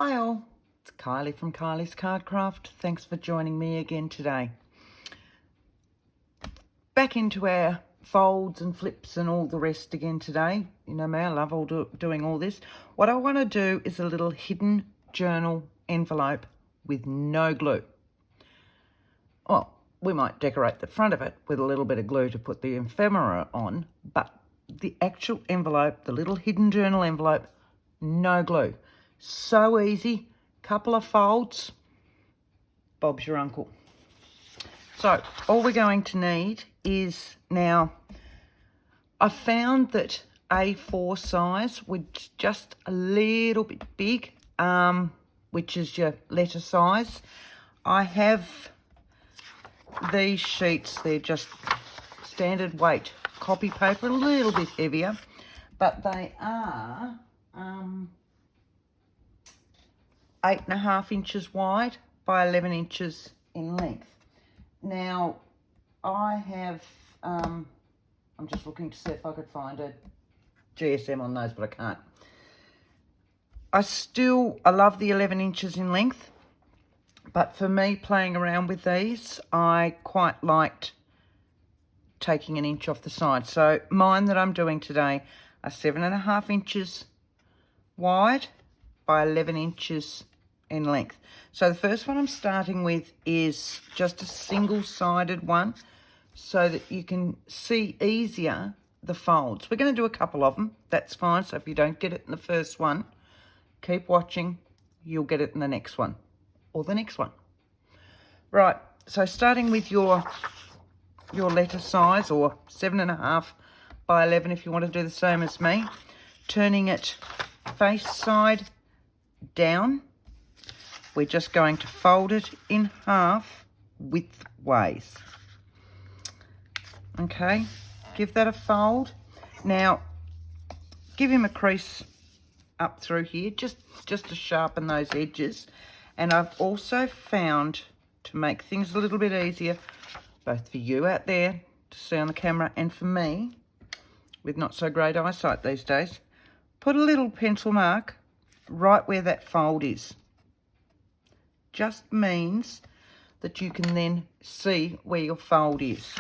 Hi all, it's Kylie from Kylie's Cardcraft. Thanks for joining me again today. Back into our folds and flips and all the rest again today. You know me, I love doing all this. What I want to do is a little hidden journal envelope with no glue. Well, we might decorate the front of it with a little bit of glue to put the ephemera on, but the actual envelope, the little hidden journal envelope, no glue. So easy, couple of folds, Bob's your uncle. So all we're going to need is, now I found that A4 size was just a little bit big, which is your letter size. I have these sheets, they're just standard weight copy paper, a little bit heavier, but they are 8.5 inches wide by 11 inches in length. Now, I have, I'm just looking to see if I could find a GSM on those, but I can't. I love the 11 inches in length, but for me, playing around with these, I quite liked taking an inch off the side. So mine that I'm doing today are 7.5 inches wide by 11 inches in length. So the first one I'm starting with is just a single-sided one so that you can see easier the folds. We're going to do a couple of them, that's fine. So if you don't get it in the first one, keep watching, you'll get it in the next one or the next one. Right, so starting with your letter size, or 7.5 by 11 if you want to do the same as me, turning it face side down, we're just going to fold it in half widthways. Okay, give that a fold. Now, give him a crease up through here, just to sharpen those edges. And I've also found, to make things a little bit easier, both for you out there to see on the camera and for me, with not so great eyesight these days, put a little pencil mark right where that fold is. Just means that you can then see where your fold is.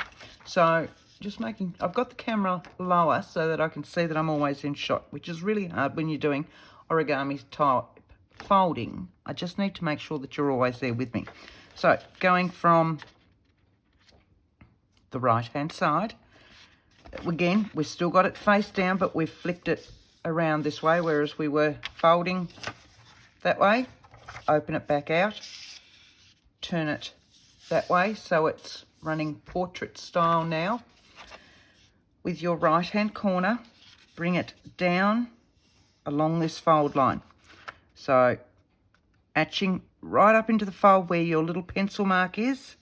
So just making, I've got the camera lower so that I can see that I'm always in shot, which is really hard when you're doing origami type folding. I just need to make sure that you're always there with me. So going from the right hand side, again, we've still got it face down, but we've flicked it around this way, whereas we were folding that way. Open it back out, turn it that way, so it's running portrait style now. With your right hand corner, bring it down along this fold line. So etching right up into the fold where your little pencil mark is,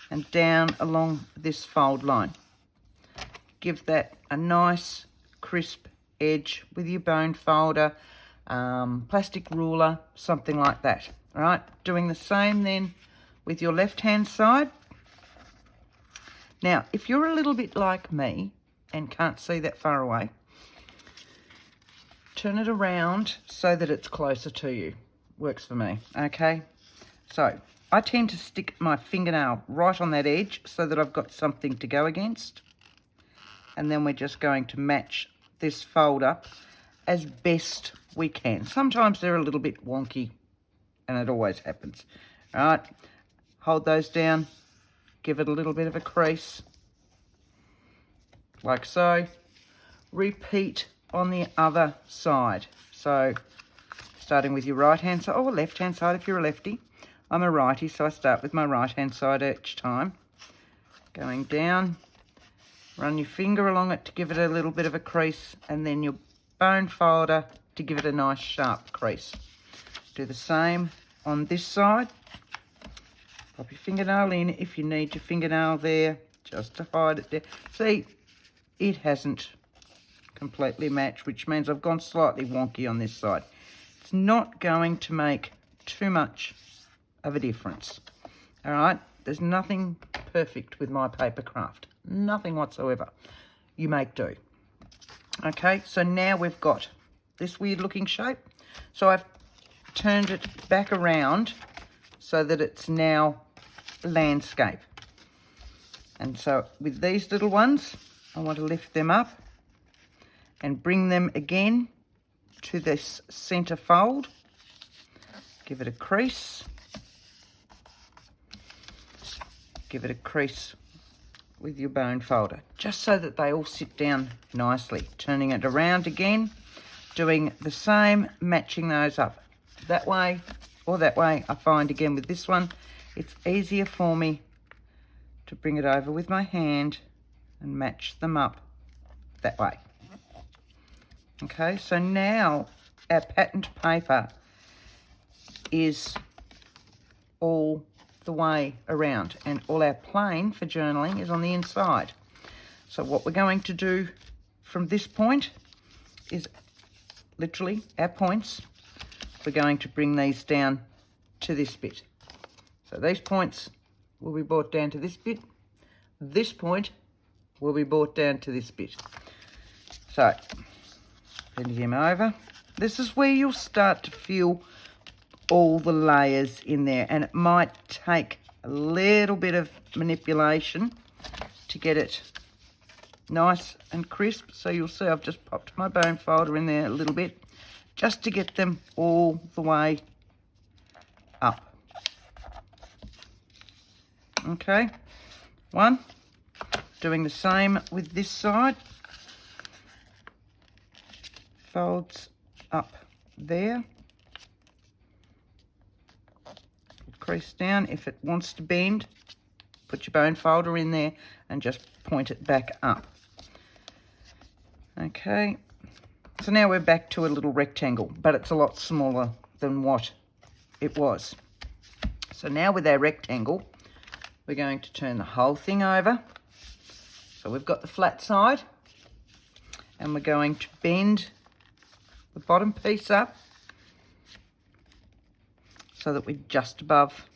and down along this fold line. Give that a nice crisp edge with your bone folder, plastic ruler, something like that. All right, doing the same then with your left hand side. Now, if you're a little bit like me and can't see that far away, turn it around so that it's closer to you. Works for me, okay? So I tend to stick my fingernail right on that edge so that I've got something to go against. And then we're just going to match this fold up as best we can. Sometimes they're a little bit wonky, and it always happens. All right, hold those down, give it a little bit of a crease, like so. Repeat on the other side. So starting with your right hand side, or left hand side if you're a lefty. I'm a righty, so I start with my right hand side each time. Going down, run your finger along it to give it a little bit of a crease, and then your bone folder to give it a nice sharp crease. Do the same on this side. Pop your fingernail in if you need your fingernail there, just to hide it there. See, it hasn't completely matched, which means I've gone slightly wonky on this side. It's not going to make too much of a difference. All right, there's nothing perfect with my paper craft, nothing whatsoever. You make do. Okay, so now we've got this weird looking shape. So I've turned it back around so that it's now landscape. And so with these little ones, I want to lift them up and bring them again to this center fold. Give it a crease. Give it a crease with your bone folder, just so that they all sit down nicely. Turning it around again, doing the same, matching those up that way or that way. I find again with this one, it's easier for me to bring it over with my hand and match them up that way. Okay, so now our patterned paper is all the way around, and all our plain for journaling is on the inside. So what we're going to do from this point is literally our points. We're going to bring these down to this bit. So these points will be brought down to this bit. This point will be brought down to this bit. So bend him over. This is where you'll start to feel all the layers in there, and it might take a little bit of manipulation to get it nice and crisp. So you'll see I've just popped my bone folder in there a little bit just to get them all the way up. Okay, one. Doing the same with this side. Folds up there. Crease down. If it wants to bend, put your bone folder in there and just point it back up. Okay, so now we're back to a little rectangle, but it's a lot smaller than what it was. So now with our rectangle, we're going to turn the whole thing over. So we've got the flat side, and we're going to bend the bottom piece up so that we're just above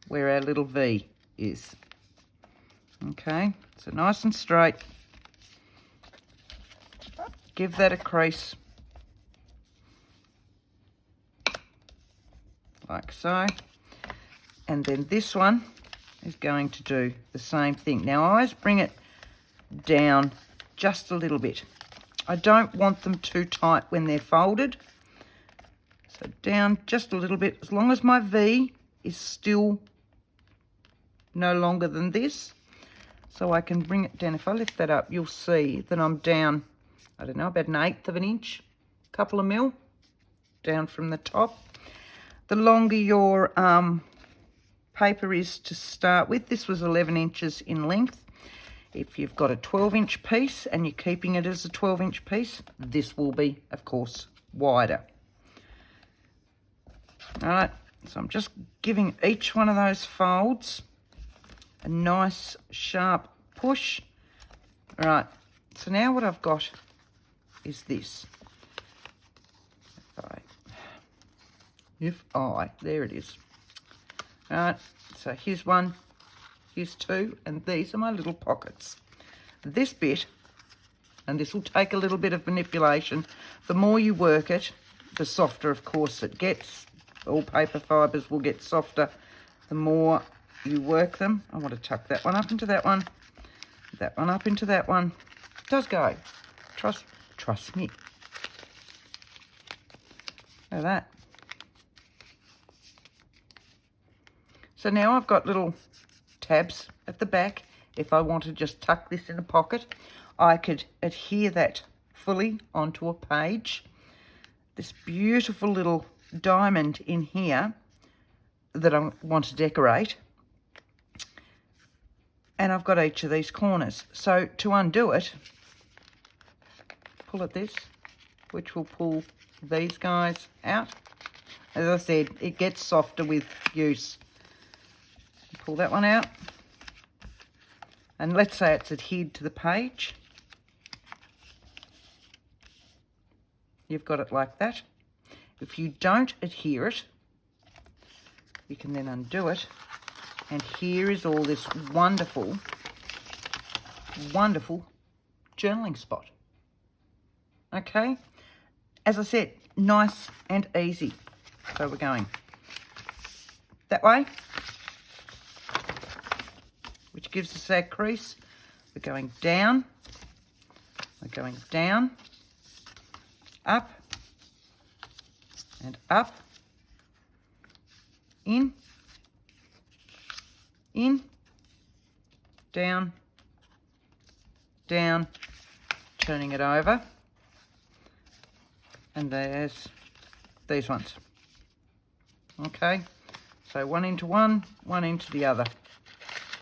where our little V is. Okay, so nice and straight. Give that a crease, like so. And then this one is going to do the same thing. Now I always bring it down just a little bit. I don't want them too tight when they're folded. So down just a little bit, as long as my V is still no longer than this, so I can bring it down. If I lift that up, you'll see that I'm down, I don't know, about 1/8 of an inch, a couple of mil down from the top. The longer your paper is to start with, this was 11 inches in length. If you've got a 12-inch piece and you're keeping it as a 12-inch piece, this will be, of course, wider. All right, so I'm just giving each one of those folds a nice sharp push. All right, so now what I've got is this. There it is. All right, so here's one, here's two, and these are my little pockets. This bit, and this will take a little bit of manipulation, the more you work it, the softer, of course, it gets. All paper fibres will get softer the more you work them. I want to tuck that one up into that one up into that one. It does go. Trust me. Look at that. So now I've got little tabs at the back. If I want to just tuck this in a pocket, I could adhere that fully onto a page. This beautiful little diamond in here that I want to decorate, and I've got each of these corners. So to undo it, pull at this, which will pull these guys out. As I said, it gets softer with use. Pull that one out, and let's say it's adhered to the page. You've got it like that. If you don't adhere it, you can then undo it, and here is all this wonderful, wonderful journaling spot. Okay, as I said, nice and easy. So we're going that way, which gives us our crease. We're going down, up, and up, in, down, turning it over, and there's these ones. Okay, so one into one, one into the other,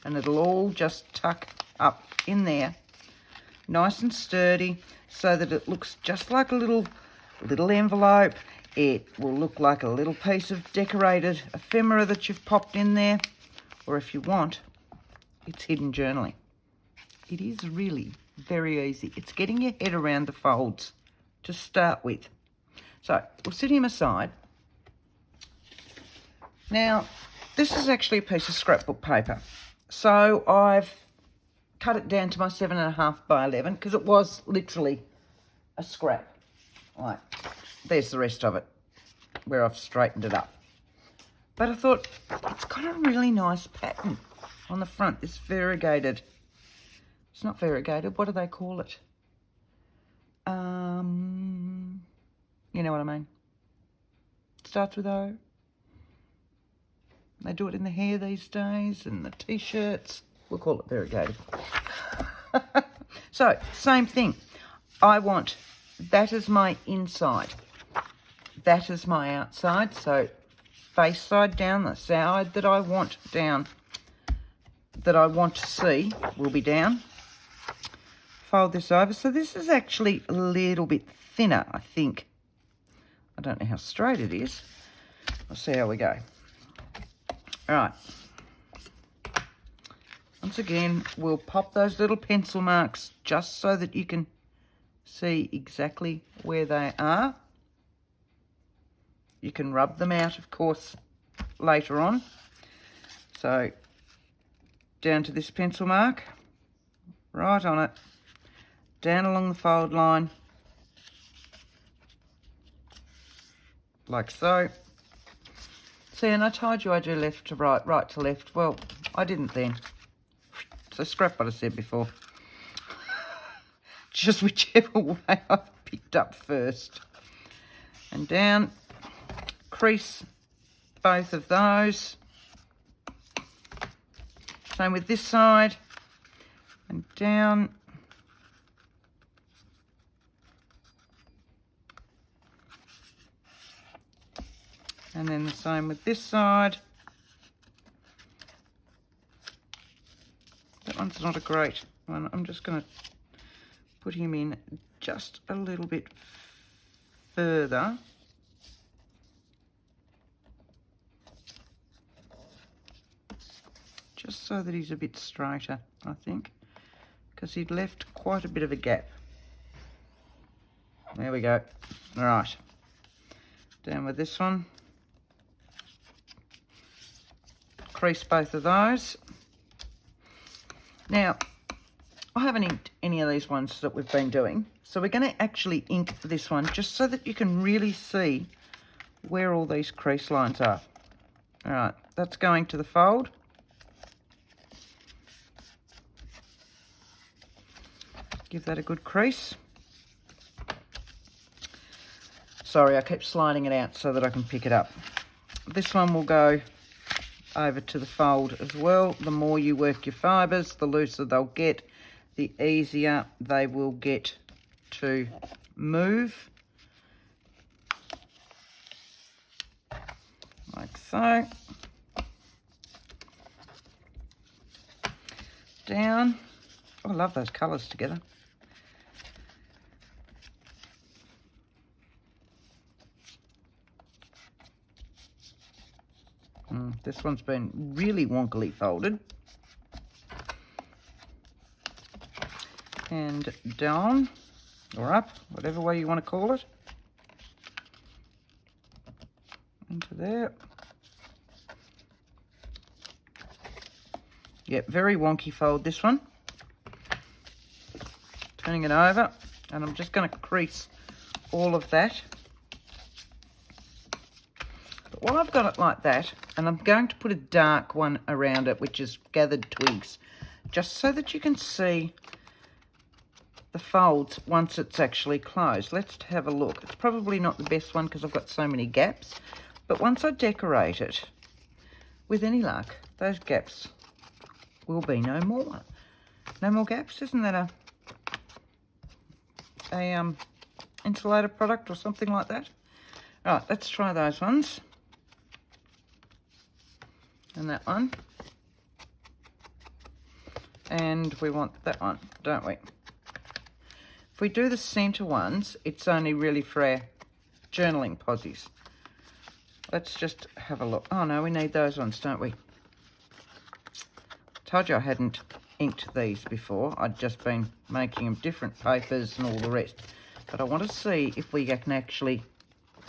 and it'll all just tuck up in there, nice and sturdy, so that it looks just like a little envelope. It will look like a little piece of decorated ephemera that you've popped in there, or if you want, it's hidden journaling. It is really very easy. It's getting your head around the folds to start with. So we'll set him aside. Now, this is actually a piece of scrapbook paper. So I've cut it down to my 7.5 by 11 because it was literally a scrap. Right, there's the rest of it where I've straightened it up. But I thought it's got a really nice pattern on the front. This variegated, it's not variegated, what do they call it? You know what I mean. It starts with O. They do it in the hair these days and the t-shirts. We'll call it variegated. So, same thing. I want that as my inside. That is my outside. So, face side down, the side that I want down, that I want to see will be down. Fold this over. So, this is actually a little bit thinner, I think. I don't know how straight it is. We'll see how we go. All right. Once again, we'll pop those little pencil marks just so that you can see exactly where they are. You can rub them out, of course, later on. So, down to this pencil mark, right on it, down along the fold line, like so. See, and I told you I do left to right, right to left. Well, I didn't then. So scrap what I said before. Just whichever way I picked up first. And down, crease both of those. Same with this side. And down. And then the same with this side. That one's not a great one. I'm just going to put him in just a little bit further. Just so that he's a bit straighter, I think. Because he'd left quite a bit of a gap. There we go. All right. Down with this one. Crease both of those. Now, I haven't inked any of these ones that we've been doing, so we're going to actually ink this one just so that you can really see where all these crease lines are. All right, that's going to the fold. Give that a good crease. Sorry, I keep sliding it out so that I can pick it up. This one will go over to the fold as well. The more you work your fibres, the looser they'll get, the easier they will get to move. Like so. Down. Oh, I love those colours together. This one's been really wonkily folded. And down, or up, whatever way you want to call it. Into there. Yep, very wonky fold, this one. Turning it over, and I'm just going to crease all of that. But while I've got it like that, and I'm going to put a dark one around it, which is gathered twigs, just so that you can see the folds once it's actually closed. Let's have a look. It's probably not the best one because I've got so many gaps, but once I decorate it, with any luck, those gaps will be no more. No more gaps. Isn't that a insulator product or something like that? Right, let's try those ones. And that one. And we want that one, don't we? If we do the centre ones, it's only really for our journaling posies. Let's just have a look. Oh no, we need those ones, don't we? Told you I hadn't inked these before. I'd just been making them different papers and all the rest. But I want to see if we can actually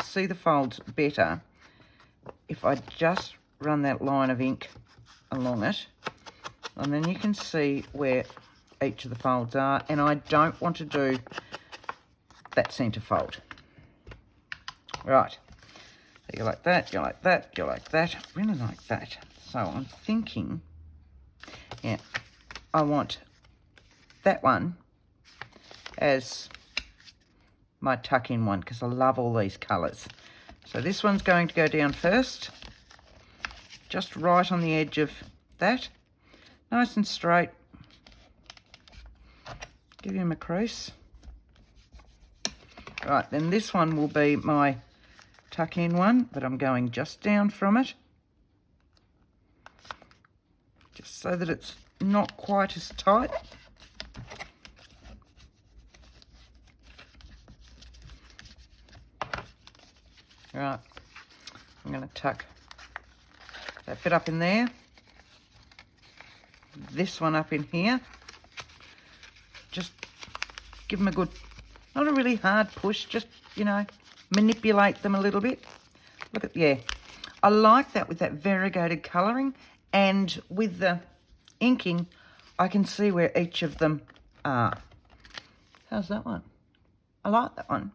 see the folds better if I just run that line of ink along it. And then you can see where each of the folds are. And I don't want to do that centre fold. Right. You like that, you like that, you like that. I really like that. So I'm thinking, yeah, I want that one as my tuck-in one because I love all these colours. So this one's going to go down first, just right on the edge of that. Nice and straight. Give him a crease. Right, then this one will be my tuck-in one, but I'm going just down from it, just so that it's not quite as tight. Right, I'm going to tuck that bit up in there, this one up in here, just give them a good, not a really hard push, just, you know, manipulate them a little bit. Look at, yeah, I like that with that variegated colouring, and with the inking I can see where each of them are. How's that one? I like that one.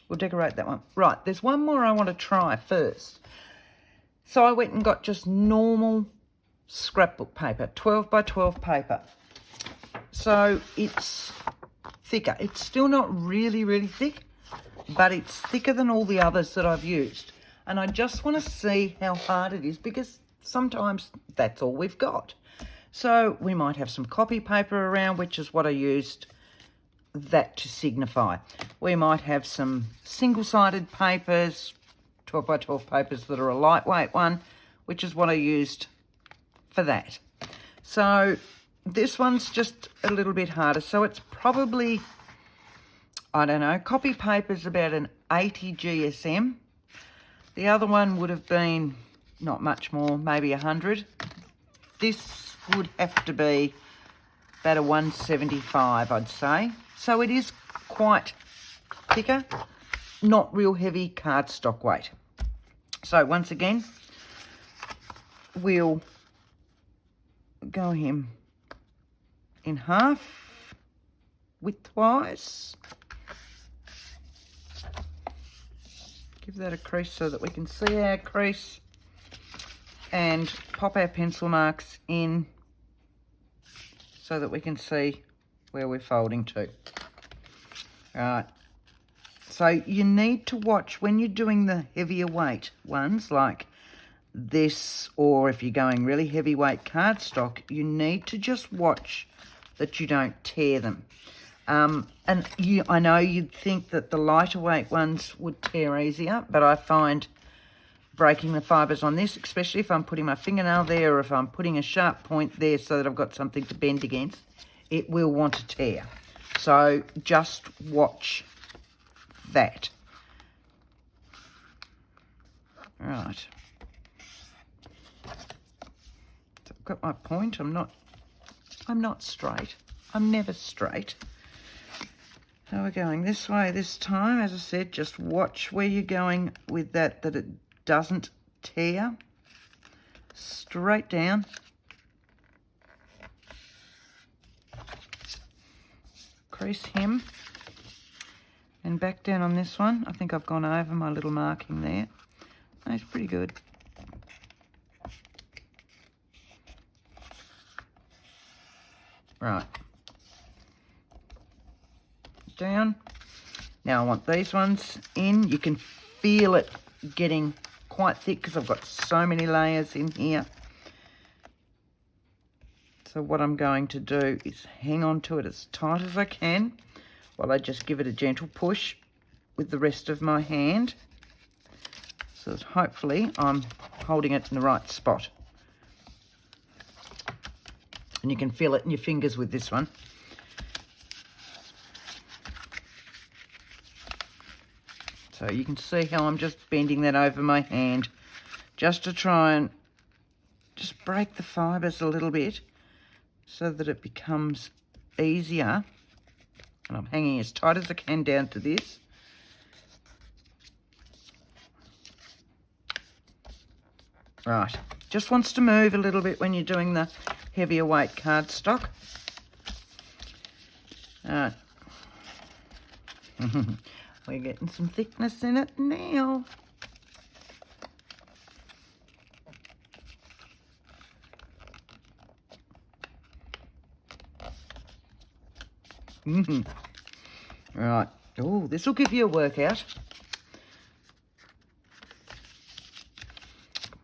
We'll decorate that one. Right, there's one more I want to try first. So I went and got just normal scrapbook paper, 12 by 12 paper. So it's thicker. It's still not really, really thick, but it's thicker than all the others that I've used. And I just want to see how hard it is because sometimes that's all we've got. So we might have some copy paper around, which is what I used that to signify. We might have some single-sided papers, 12 by 12 papers that are a lightweight one, which is what I used for that. So this one's just a little bit harder. So it's probably, I don't know, copy paper's about an 80 GSM. The other one would have been not much more, maybe 100. This would have to be about a 175, I'd say. So it is quite thicker, not real heavy cardstock weight. So once again, we'll go him in half widthwise. Give that a crease so that we can see our crease, and pop our pencil marks in so that we can see where we're folding to. Right. So you need to watch when you're doing the heavier weight ones like this, or if you're going really heavyweight cardstock, you need to just watch that you don't tear them. And I know you'd think that the lighter weight ones would tear easier, but I find breaking the fibres on this, especially if I'm putting my fingernail there or if I'm putting a sharp point there so that I've got something to bend against, it will want to tear. So just watch that. Right. So I've got my point. I'm not straight. I'm never straight. So we're going this way this time. As I said, just watch where you're going with that it doesn't tear. Straight down. Crease him. And back down on this one. I think I've gone over my little marking there. That's pretty good. Right. Down. Now I want these ones in. You can feel it getting quite thick because I've got so many layers in here. So what I'm going to do is hang on to it as tight as I can while I just give it a gentle push with the rest of my hand. So that hopefully I'm holding it in the right spot. And you can feel it in your fingers with this one. So you can see how I'm just bending that over my hand just to try and just break the fibres a little bit so that it becomes easier. And I'm hanging as tight as I can down to this. Right, just wants to move a little bit when you're doing the heavier weight cardstock. Right. We're getting some thickness in it now. Right. Oh, this will give you a workout.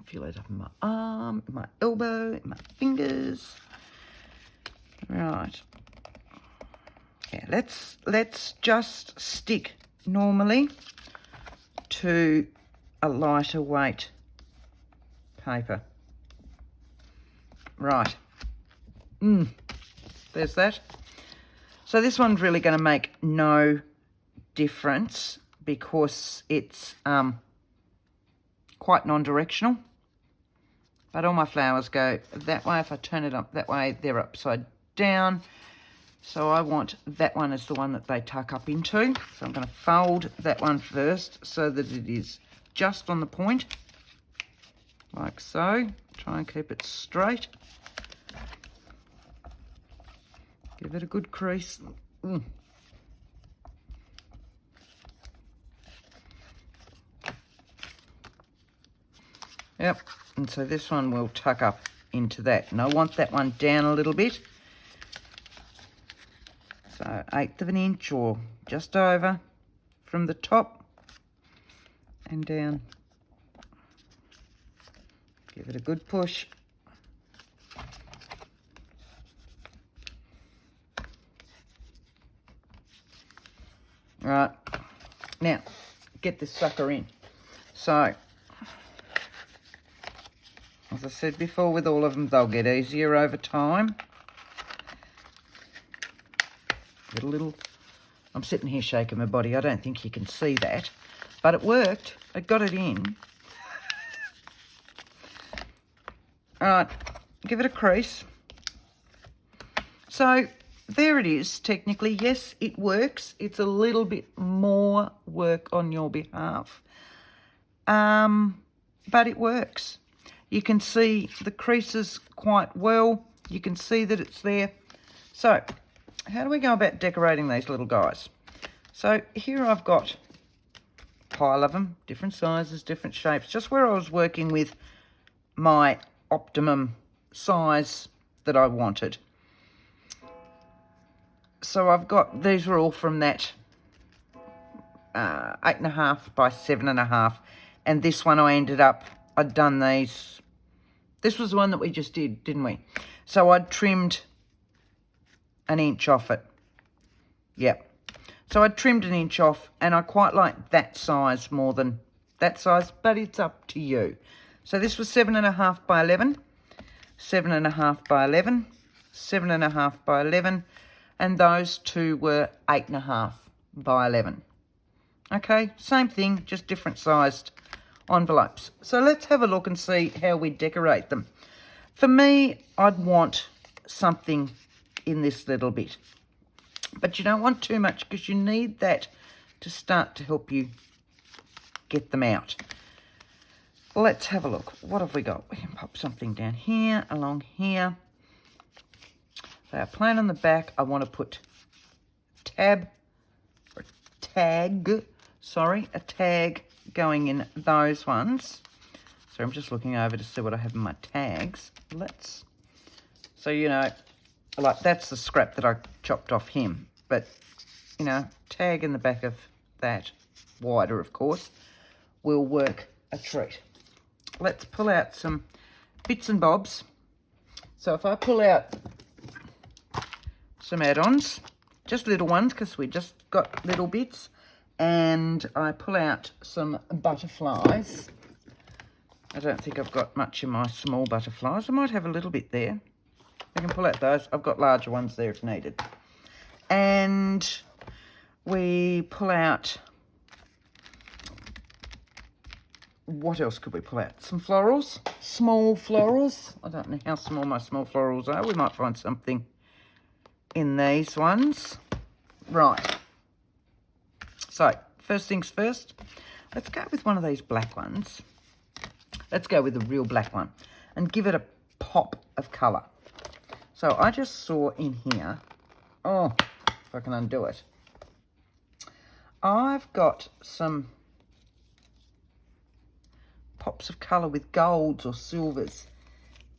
Feel it up in my arm, in my elbow, in my fingers. Right. Yeah, let's just stick normally to a lighter weight paper. Right. There's that. So this one's really going to make no difference because it's quite non-directional. But all my flowers go that way. If I turn it up that way, they're upside down. So I want that one as the one that they tuck up into. So I'm going to fold that one first so that it is just on the point, like so. Try and keep it straight. Give it a good crease. Yep, and so this one will tuck up into that. And I want that one down a little bit. So 1/8 of an inch or just over from the top and down. Give it a good push. Right, now get this sucker in. So, as I said before with all of them, they'll get easier over time. Get a little, I'm sitting here shaking my body. I don't think you can see that, but it worked. It got it in. All right, give it a crease. So there it is, technically. Yes, it works. It's a little bit more work on your behalf, but it works. You can see the creases quite well. You can see that it's there. So how do we go about decorating these little guys? So here I've got a pile of them, different sizes, different shapes, just where I was working with my optimum size that I wanted. So I've got, these were all from that 8.5 by 7.5, and this one I ended up, I'd done these, this was the one that we just did, didn't we? So I'd trimmed 1 inch off it. Yep. So I trimmed 1 inch off, and I quite like that size more than that size, but it's up to you. So this was 7.5 by 11, 7.5 by 11, 7.5 by 11, and those two were 8.5 by 11. Okay, same thing, just different sized envelopes. So let's have a look and see how we decorate them. For me, I'd want something in this little bit, but you don't want too much because you need that to start to help you get them out. Let's have a look. What have we got? We can pop something down here, along here. They are plain on the back. I want to put a tag going in those ones. So I'm just looking over to see what I have in my tags. So, you know, like that's the scrap that I chopped off him. But, you know, tag in the back of that, wider of course, will work a treat. Let's pull out some bits and bobs. So if I pull out some add-ons, just little ones because we just got little bits, and I pull out some butterflies. I don't think I've got much in my small butterflies. I might have a little bit there. I can pull out those. I've got larger ones there if needed. And we pull out, what else could we pull out? Some florals, small florals. I don't know how small my small florals are. We might find something in these ones. Right. So, first things first, let's go with one of these black ones. Let's go with a real black one and give it a pop of colour. So I just saw in here, oh, if I can undo it, I've got some pops of colour with golds or silvers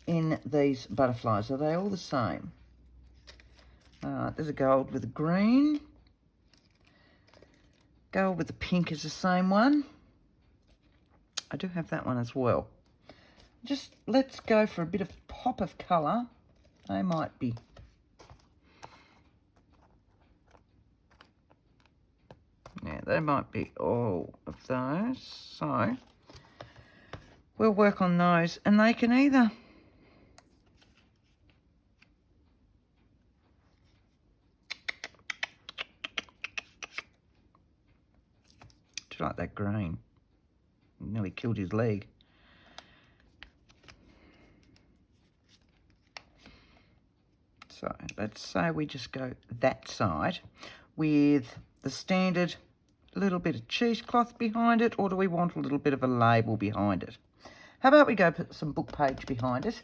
in these butterflies. Are they all the same? There's a gold with a green. Gold with the pink is the same one. I do have that one as well. Just let's go for a bit of pop of colour. They might be. Yeah, they might be all of those. So we'll work on those, and they can either do you like that green? Nearly killed his leg. So let's say we just go that side with the standard little bit of cheesecloth behind it, or do we want a little bit of a label behind it? How about we go put some book page behind it?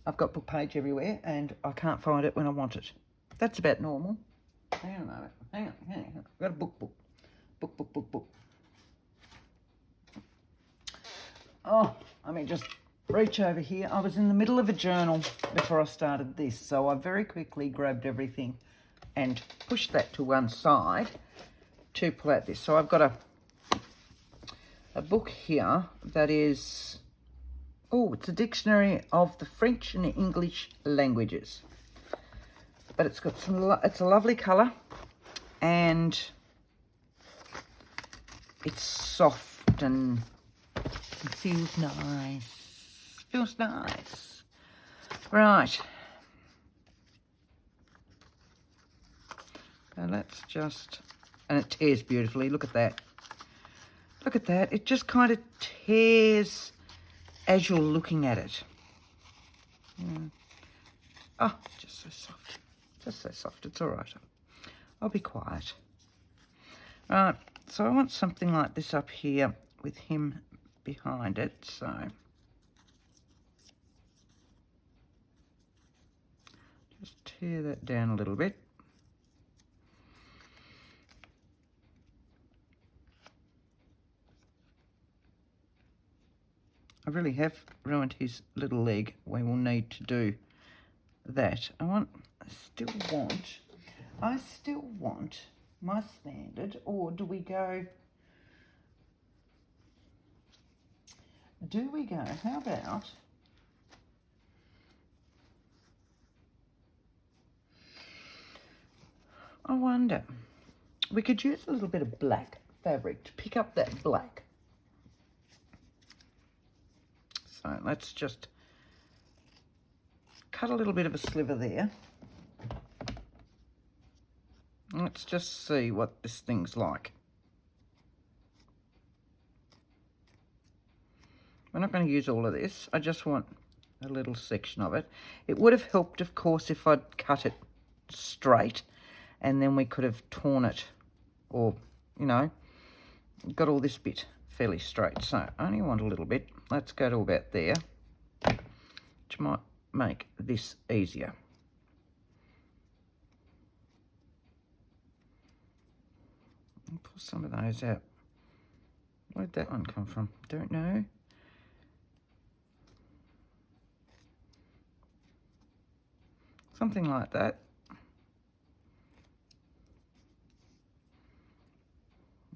I've got book page everywhere and I can't find it when I want it. That's about normal. Hang on a moment. Hang on. I've got a book. Book. Oh, let me just reach over here. I was in the middle of a journal before I started this, so I very quickly grabbed everything and pushed that to one side to pull out this. So I've got a book here that is, oh, it's a dictionary of the French and the English languages. But it's got it's a lovely colour and it's soft and it feels nice. Feels nice. Right. So let's just, and it tears beautifully. Look at that. Look at that. It just kind of tears as you're looking at it. Yeah. Oh, just so soft. Just so soft. It's all right. I'll be quiet. Right. So I want something like this up here with him behind it. So just tear that down a little bit. I really have ruined his little leg. We will need to do that. I still want my standard, or do we go, how about, I wonder, we could use a little bit of black fabric to pick up that black. So let's just cut a little bit of a sliver there. Let's just see what this thing's like. We're not going to use all of this. I just want a little section of it. It would have helped, of course, if I'd cut it straight and then we could have torn it, or, you know, got all this bit fairly straight. So I only want a little bit. Let's go to about there, which might make this easier. I'll pull some of those out. Where'd that one come from? Don't know. Something like that.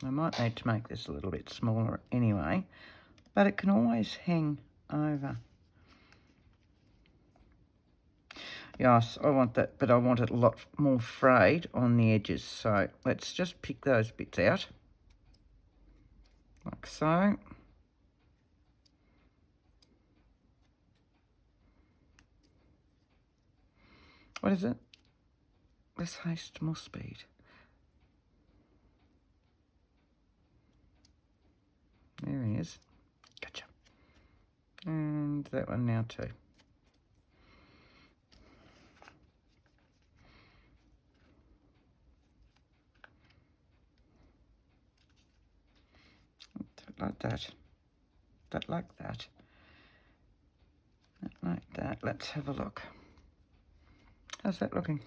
I might need to make this a little bit smaller anyway, but it can always hang over. Yes, I want that, but I want it a lot more frayed on the edges. So let's just pick those bits out, like so. What is it? Less haste, more speed. There he is. Gotcha. And that one now too. Like that. That like that. That like that. Let's have a look. How's that looking?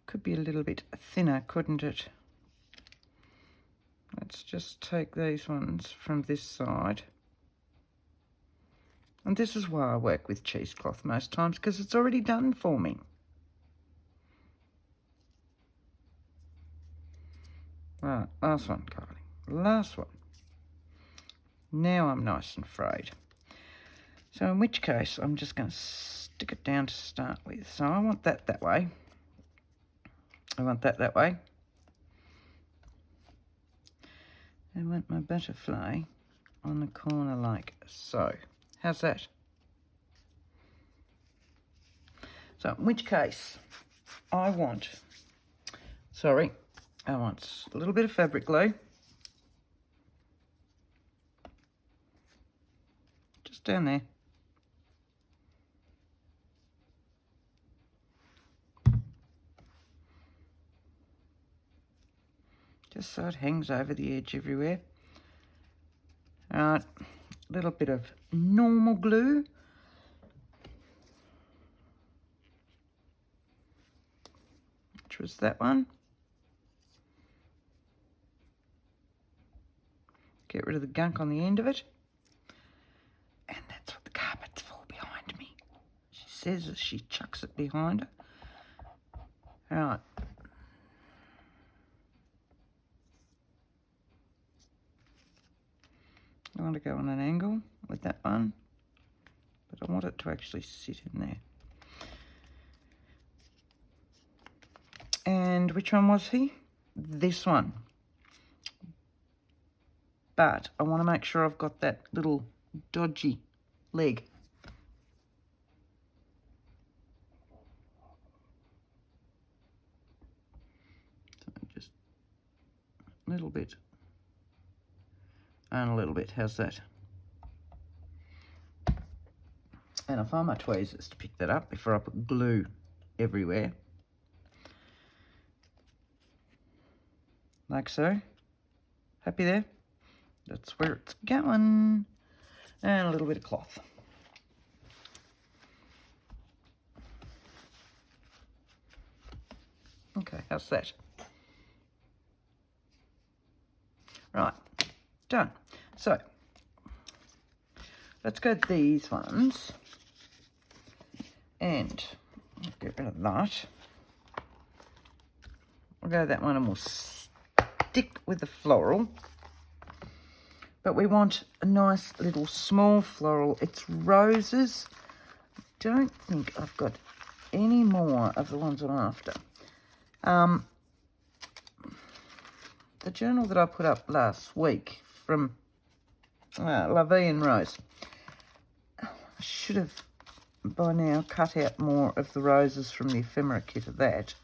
Could be a little bit thinner, couldn't it? Let's just take these ones from this side. And this is why I work with cheesecloth most times, because it's already done for me. Right, last one, Kylie. Last one. Now I'm nice and frayed. So in which case, I'm just going to stick it down to start with. So I want that way. I want that way. I want my butterfly on the corner like so. How's that? So in which case, I want a little bit of fabric glue. Just down there. Just so it hangs over the edge everywhere. Alright, a little bit of normal glue. Which was that one. Get rid of the gunk on the end of it. And that's what the carpet's for behind me. She says as she chucks it behind her. Alright. I want to go on an angle with that one, but I want it to actually sit in there. And which one was he? This one. But I want to make sure I've got that little dodgy leg. So just a little bit. And a little bit. How's that? And I find my tweezers to pick that up before I put glue everywhere. Like so. Happy there? That's where it's going. And a little bit of cloth. Okay, how's that? Right. Done. So, let's go these ones and get rid of that. We'll go that one and we'll stick with the floral. But we want a nice little small floral. It's roses. I don't think I've got any more of the ones I'm after. The journal that I put up last week from La Vie and Rose. I should have by now cut out more of the roses from the ephemera kit of that.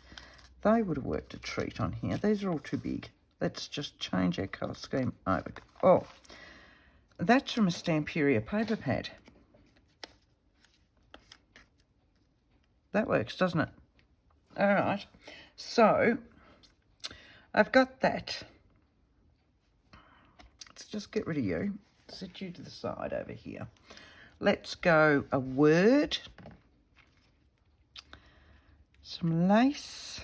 They would have worked a treat on here. These are all too big. Let's just change our colour scheme over. Oh, that's from a Stamperia paper pad. That works, doesn't it? All right. So, I've got that. Let's just get rid of you. Sit you to the side over here. Let's go a word. Some lace.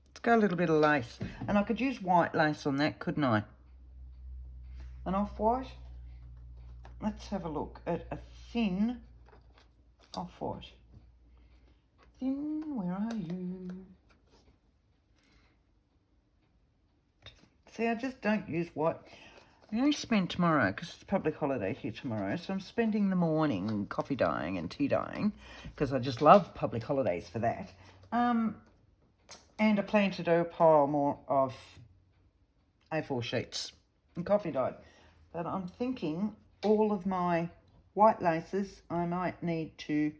Let's go a little bit of lace. And I could use white lace on that, couldn't I? An off-white. let's have a look at a thin off-white. Thin, where are you? See, I just don't use white. I only spend tomorrow, because it's a public holiday here tomorrow, so I'm spending the morning coffee dyeing and tea dyeing, because I just love public holidays for that. And I plan to do a pile more of A4 sheets and coffee dye. But I'm thinking all of my white laces I might need to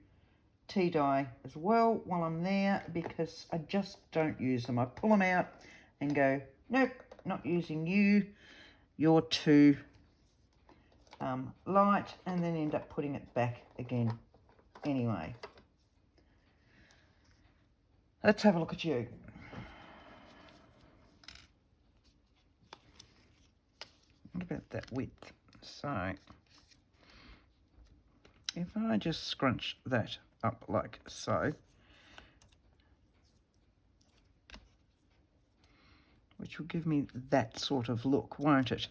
tea dye as well while I'm there, because I just don't use them. I pull them out and go, nope, not using you. You're too light, and then end up putting it back again anyway. Let's have a look at you. What about that width? So if I just scrunch that up like so, which will give me that sort of look, won't it?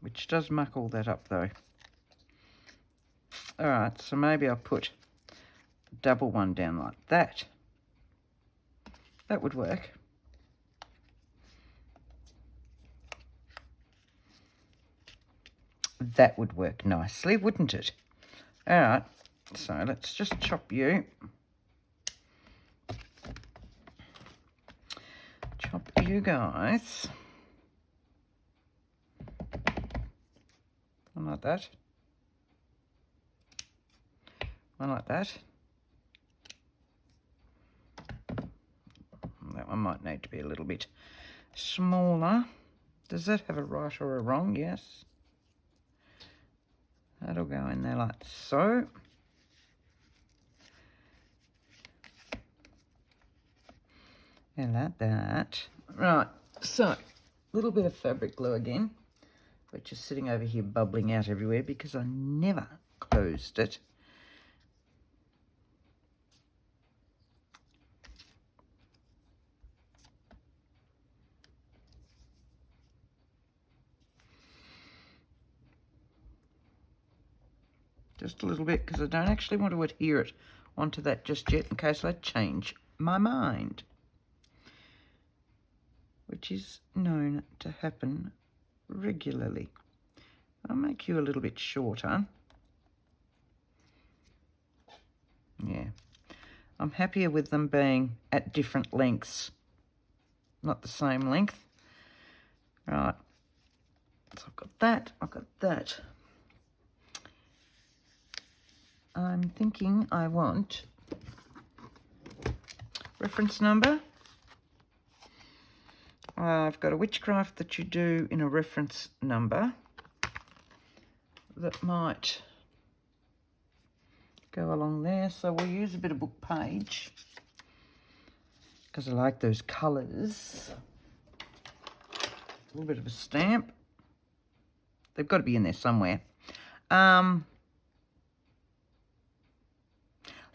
Which does muck all that up though. All right, so maybe I'll put a double one down like that. That would work. That would work nicely, wouldn't it? All right, so let's just chop you. Chop you guys. One like that. One like that. That one might need to be a little bit smaller. Does that have a right or a wrong? Yes. That'll go in there like so. And like that. Right, so a little bit of fabric glue again, which is sitting over here bubbling out everywhere because I never closed it. Just a little bit, because I don't actually want to adhere it onto that just yet in case I change my mind, which is known to happen regularly. I'll make you a little bit shorter. Yeah, I'm happier with them being at different lengths, not the same length. Right, so I've got that, I've got that. I'm thinking I want reference number. I've got a witchcraft that you do in a reference number that might go along there. So we'll use a bit of book page because I like those colours. A little bit of a stamp. They've got to be in there somewhere.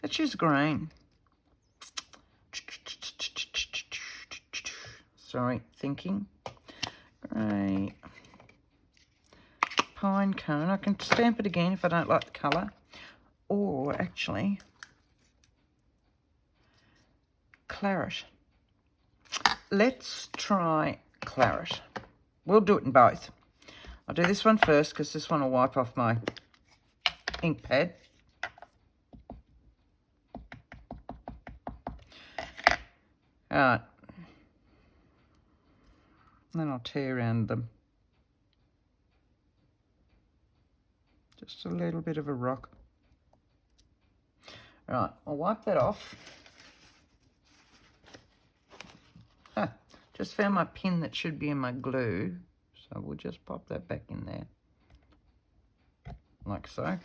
Let's use green. Sorry, thinking. Grey. Pine cone. I can stamp it again if I don't like the colour. Or actually, claret. Let's try claret. We'll do it in both. I'll do this one first because this one will wipe off my ink pad. Alright. Then I'll tear around them. Just a little bit of a rock. Right, I'll wipe that off. Just found my pin that should be in my glue. So we'll just pop that back in there. Like so.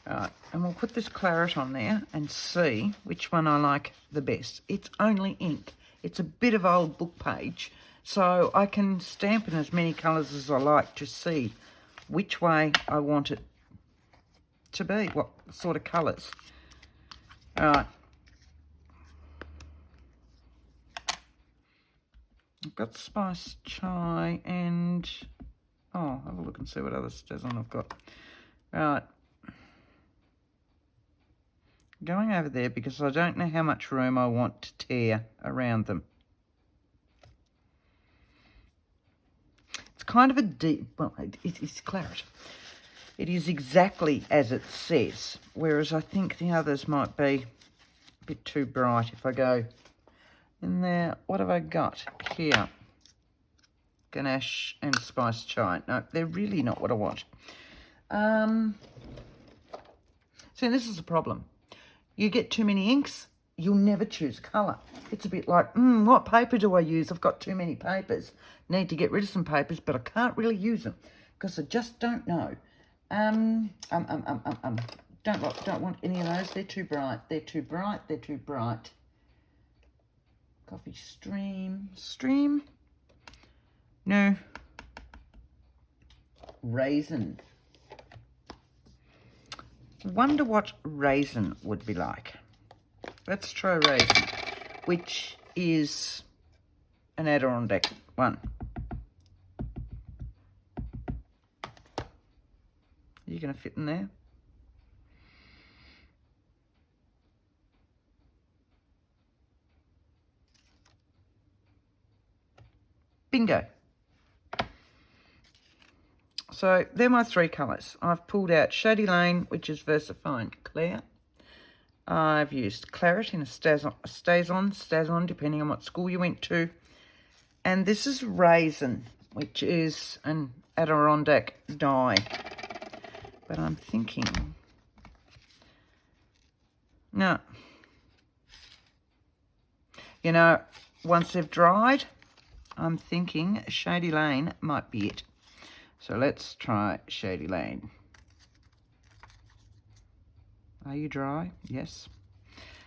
Alright, and we'll put this claret on there and see which one I like the best. It's only ink. It's a bit of old book page, so I can stamp in as many colours as I like to see which way I want it to be, what sort of colours. Alright. I've got spice chai and, oh, have a look and see what other stazon I've got. Right. Going over there because I don't know how much room I want to tear around them. It's kind of a deep, well, it is claret. It is exactly as it says, whereas I think the others might be a bit too bright if I go in there. What have I got here? Ganache and spice chai. No, they're really not what I want. See, this is a problem. You get too many inks, you'll never choose colour. It's a bit like, what paper do I use? I've got too many papers. Need to get rid of some papers, but I can't really use them because I just don't know. Don't want any of those. They're too bright. They're too bright. They're too bright. Coffee stream. No. Raisin. Wonder what raisin would be like. Let's try raisin, which is an Adirondack one. Are you going to fit in there? Bingo. So they're my three colours. I've pulled out Shady Lane, which is VersaFine Clear. I've used Claret in a Stazon, depending on what school you went to. And this is Raisin, which is an Adirondack dye. But I'm thinking, no. You know, once they've dried, I'm thinking Shady Lane might be it. So let's try Shady Lane. Are you dry? Yes.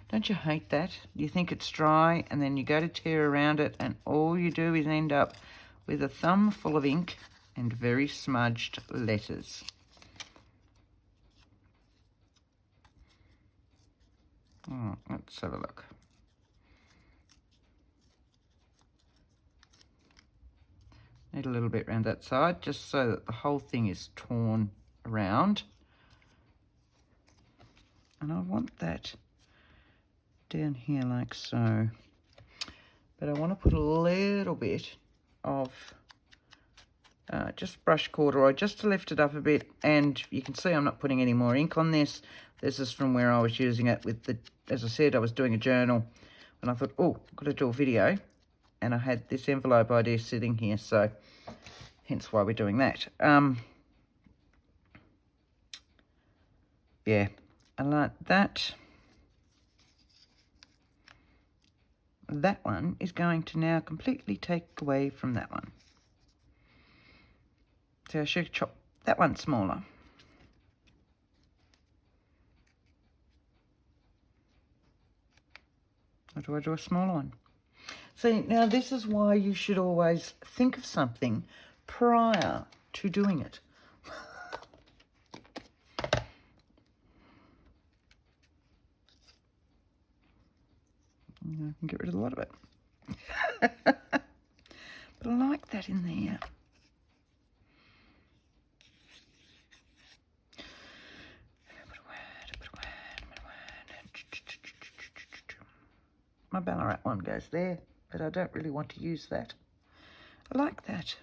Don't you hate that? You think it's dry and then you go to tear around it and all you do is end up with a thumb full of ink and very smudged letters. Oh, let's have a look. Need a little bit around that side just so that the whole thing is torn around. And I want that down here like so. But I want to put a little bit of just brush corduroy just to lift it up a bit. And you can see I'm not putting any more ink on this. This is from where I was using it with the, as I said, I was doing a journal. And I thought, oh, I've got to do a video. And I had this envelope idea sitting here, so hence why we're doing that. Yeah, I like that. That one is going to now completely take away from that one. So I should chop that one smaller. Or do I do a smaller one? See, now this is why you should always think of something prior to doing it. I can get rid of a lot of it. But I like that in there. My Ballarat one goes there, but I don't really want to use that. I like that.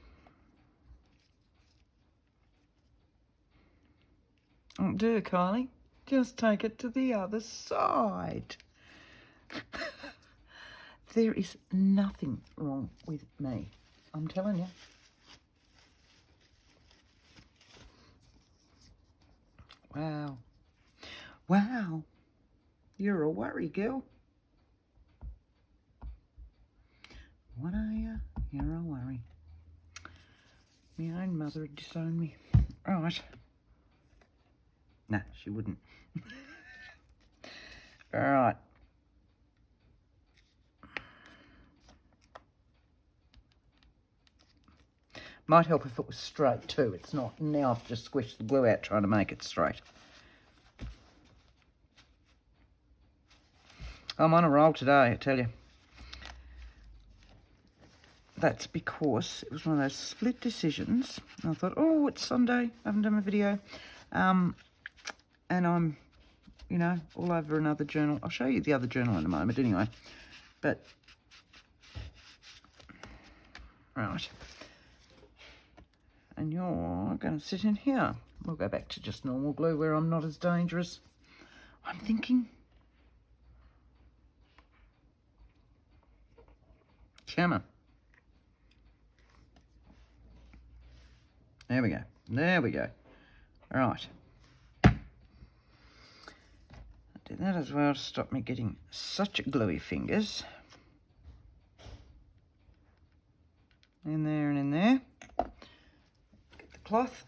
Won't do, Kylie. Just take it to the other side. There is nothing wrong with me. I'm telling you. Wow. Wow. You're a worry, girl. What are you? You're a worry. My own mother would disown me. Right. No, she wouldn't. All right. Might help if it was straight too. It's not. Now I've just squished the glue out trying to make it straight. I'm on a roll today, I tell you. that's because it was one of those split decisions. And I thought, oh, it's Sunday, I haven't done a video. And I'm, you know, all over another journal. I'll show you the other journal in a moment anyway. But, right. And you're going to sit in here. We'll go back to just normal glue where I'm not as dangerous. I'm thinking... Camera. There we go. There we go. All right. I'll do that as well to stop me getting such gluey fingers. In there and in there. Get the cloth.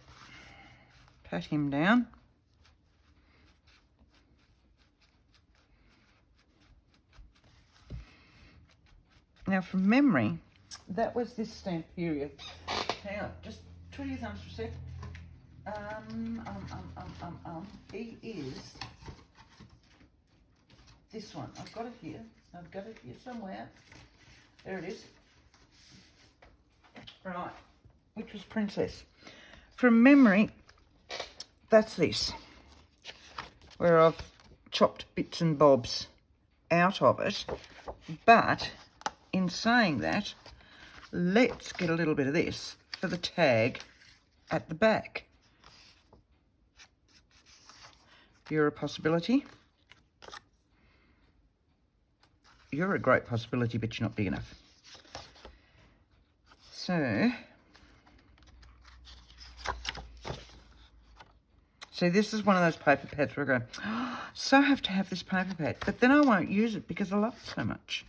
Pat him down. Now, from memory, that was this stamp period. Hang on, just twiddle your thumbs for a sec. He is this one. I've got it here. I've got it here somewhere. There it is. Right, which was Princess. From memory, that's this, where I've chopped bits and bobs out of it, but in saying that, let's get a little bit of this for the tag at the back. You're a possibility. You're a great possibility, but you're not big enough. So, see, this is one of those paper pads where I go, oh, so I have to have this paper pad, but then I won't use it because I love it so much.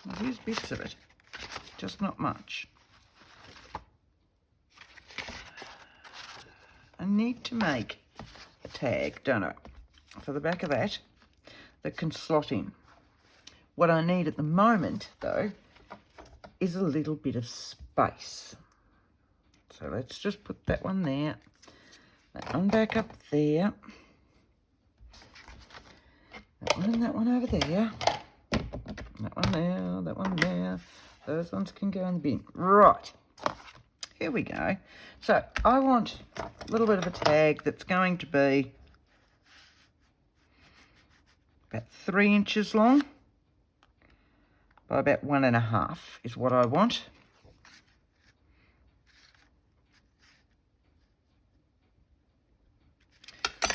I'll use bits of it, just not much. I need to make a tag, don't I, for the back of that can slot in. What I need at the moment, though, is a little bit of space. So let's just put that one there, that one back up there, that one and that one over there. That one there, that one there. Those ones can go in the bin. Right. Here we go. So I want a little bit of a tag that's going to be about 3 inches long by about 1.5 is what I want.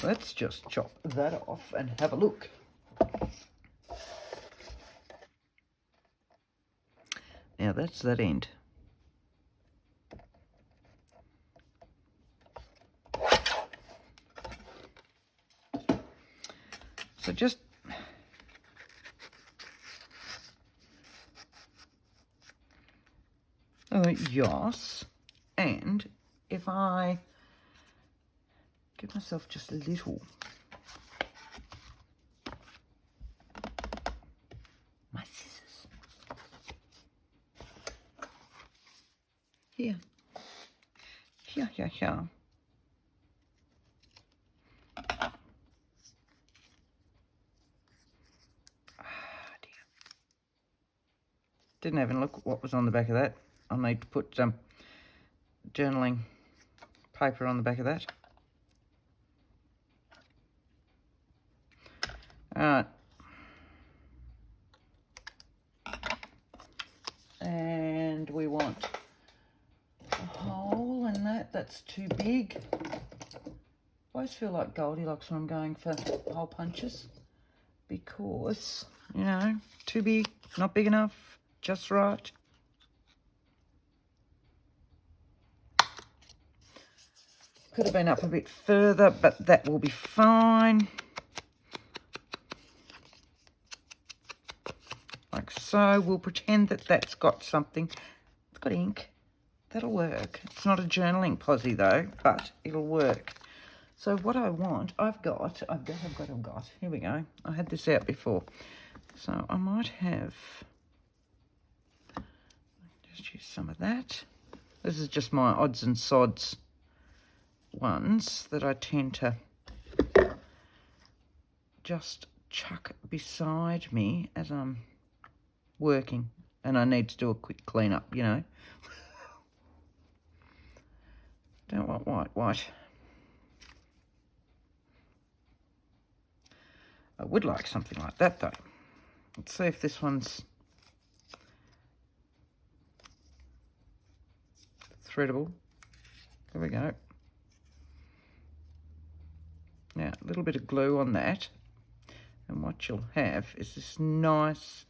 Let's just chop that off and have a look. Now that's that end. So just yes, and if I give myself just a little my scissors here. Didn't even look at what was on the back of that. I'll need to put some journaling paper on the back of that. Alright. And we want a hole in that. That's too big. I always feel like Goldilocks when I'm going for hole punches. Because, you know, too big, not big enough, just right. Could have been up a bit further, but that will be fine. Like so. We'll pretend that that's got something. It's got ink. That'll work. It's not a journaling posse though, but it'll work. So what I want, I've got. Here we go. I had this out before. So I might have, just use some of that. This is just my odds and sods ones that I tend to just chuck beside me as I'm working. and I need to do a quick clean up, you know. Don't want white. I would like something like that though. Let's see if this one's threadable. There we go. Now, a little bit of glue on that. And what you'll have is this nice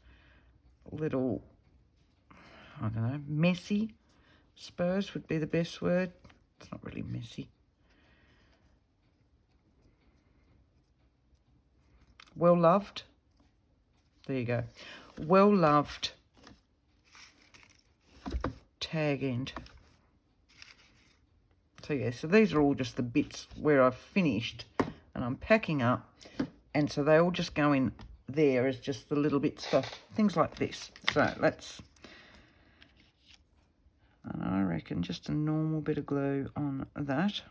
little, I don't know, messy, I suppose would be the best word. It's not really messy. Well loved. There you go. Well loved tag end. So yeah, so these are all just the bits where I've finished and I'm packing up. And so they all just go in there as just the little bits for things like this. So let's, I reckon just a normal bit of glue on that,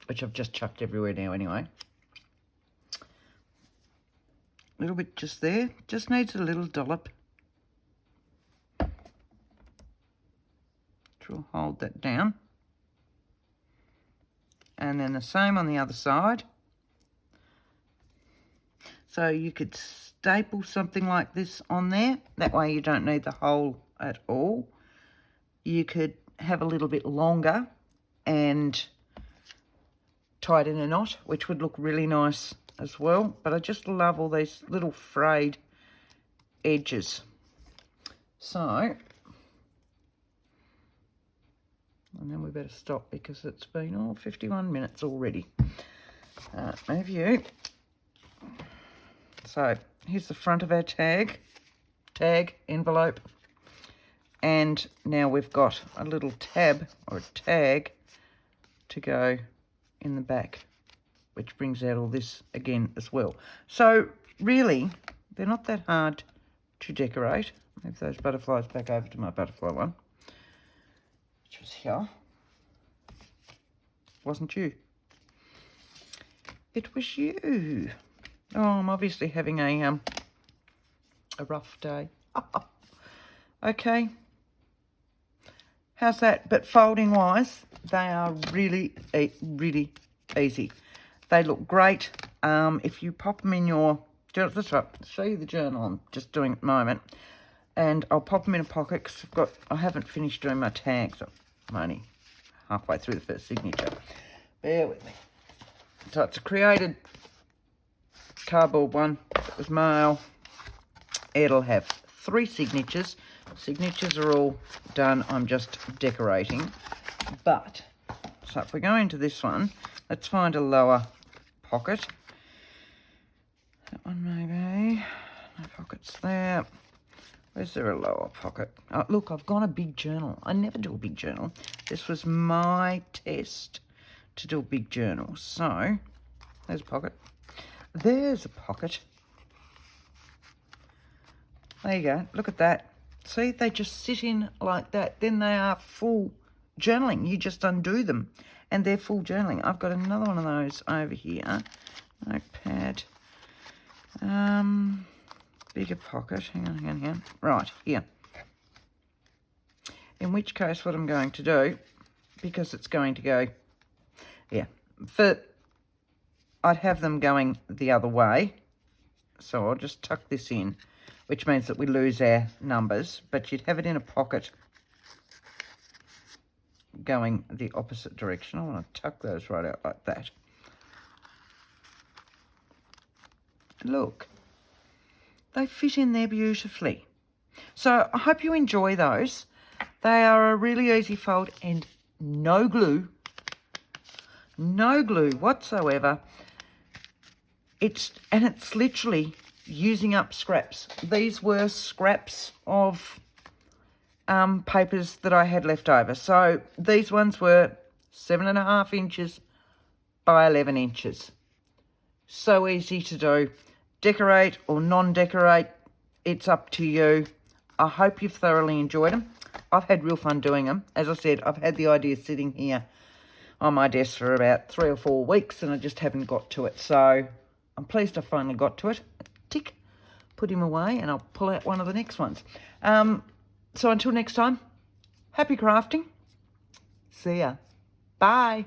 which I've just chucked everywhere now anyway. A little bit just there, just needs a little dollop. Which will hold that down. And then the same on the other side. So you could staple something like this on there. That way you don't need the hole at all. You could have a little bit longer and tie it in a knot, which would look really nice as well. But I just love all these little frayed edges. So, and then we better stop because it's been 51 minutes already. Move you. So here's the front of our tag envelope, and now we've got a little tab or a tag to go in the back, which brings out all this again as well. So really, they're not that hard to decorate. Move those butterflies back over to my butterfly one, which was here. Wasn't you? It was you. Oh, I'm obviously having a rough day. Okay. How's that? But folding wise, they are really, really easy. They look great. If you pop them in your, that's right, I'll show you the journal I'm just doing at the moment. And I'll pop them in a pocket because I haven't finished doing my tags. I'm only halfway through the first signature. Bear with me. So it's a created cardboard one. It was mail. It'll have 3 signatures. Signatures are all done. I'm just decorating. But, so if we go into this one, let's find a lower pocket. That one maybe. No pockets there. Where's there a lower pocket? Oh, look, I've got a big journal. I never do a big journal. This was my test to do a big journal. So, there's a pocket. There's a pocket. There you go. Look at that. See, they just sit in like that. Then they are full journaling. You just undo them and they're full journaling. I've got another one of those over here. Notepad. Bigger pocket. Hang on. Right, here. In which case what I'm going to do, because it's going to go, I'd have them going the other way. So I'll just tuck this in, which means that we lose our numbers, but you'd have it in a pocket going the opposite direction. I want to tuck those right out like that. Look, they fit in there beautifully. So I hope you enjoy those. They are a really easy fold and no glue whatsoever. It's literally using up scraps. These were scraps of papers that I had left over. So these ones were 7.5 inches by 11 inches. So easy to do. Decorate or non-decorate, it's up to you. I hope you've thoroughly enjoyed them. I've had real fun doing them. As I said, I've had the idea sitting here on my desk for about 3 or 4 weeks and I just haven't got to it. So I'm pleased I finally got to it. Tick put him away, and I'll pull out one of the next ones. So until next time, happy crafting. See ya. Bye.